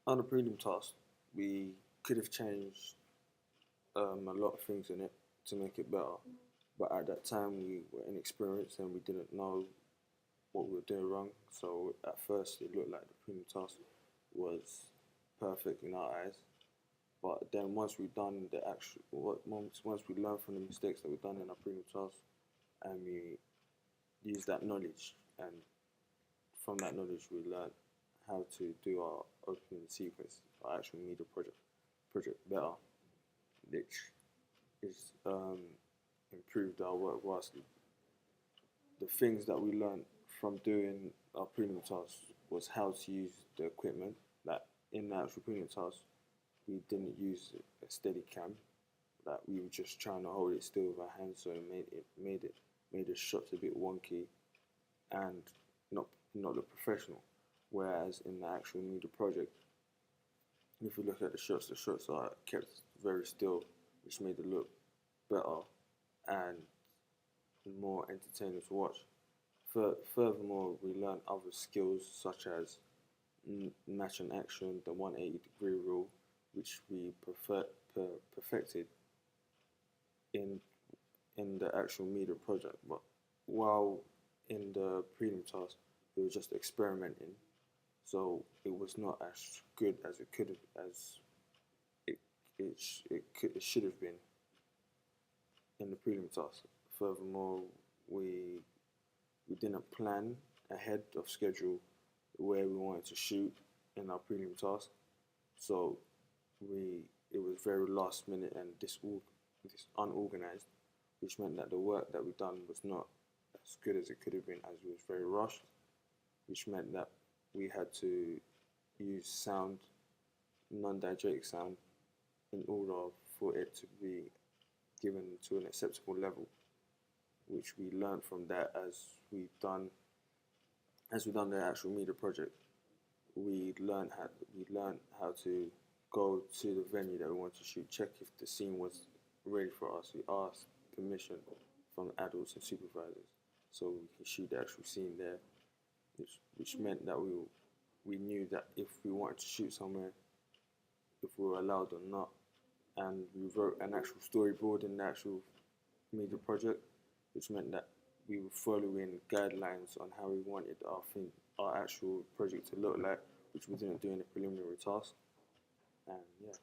On the prelim task, we could have changed a lot of things in it to make it better. But at that time, we were inexperienced and we didn't know what we were doing wrong. So at first, it looked like the prelim task was perfect in our eyes. But then once we done the actual, once we learned from the mistakes that we done in our prelim task, and we used that knowledge, and from that knowledge, we learned how to do our opening sequence, our actual media project better, which is improved our work vastly. The things that we learned from doing our prelim task was how to use the equipment. Like in the actual prelim task, we didn't use a steady cam. Like we were just trying to hold it still with our hands, so it made the shots a bit wonky and not look professional. Whereas in the actual media project, if you look at the shots are kept very still, which made it look better and more entertaining to watch. Furthermore, we learned other skills such as match and action, the 180-degree rule, which we perfected in the actual media project. But while in the prelim task, we were just experimenting, so it was not as good as it could have, as it should have been in the prelim task. Furthermore, we didn't plan ahead of schedule where we wanted to shoot in our prelim task, so it was very last minute and this unorganized, which meant that the work that we done was not as good as it could have been, as it was very rushed, which meant that we had to use sound, non-diegetic sound, in order for it to be given to an acceptable level, which we learned from that as we done the actual media project. We learned how to go to the venue that we wanted to shoot, check if the scene was ready for us. We asked permission from adults and supervisors so we could shoot the actual scene there, which meant that we knew that if we wanted to shoot somewhere, if we were allowed or not. And we wrote an actual storyboard in the actual media project, which meant that we were following guidelines on how we wanted our actual project to look like, which we didn't do in the preliminary task. And yeah.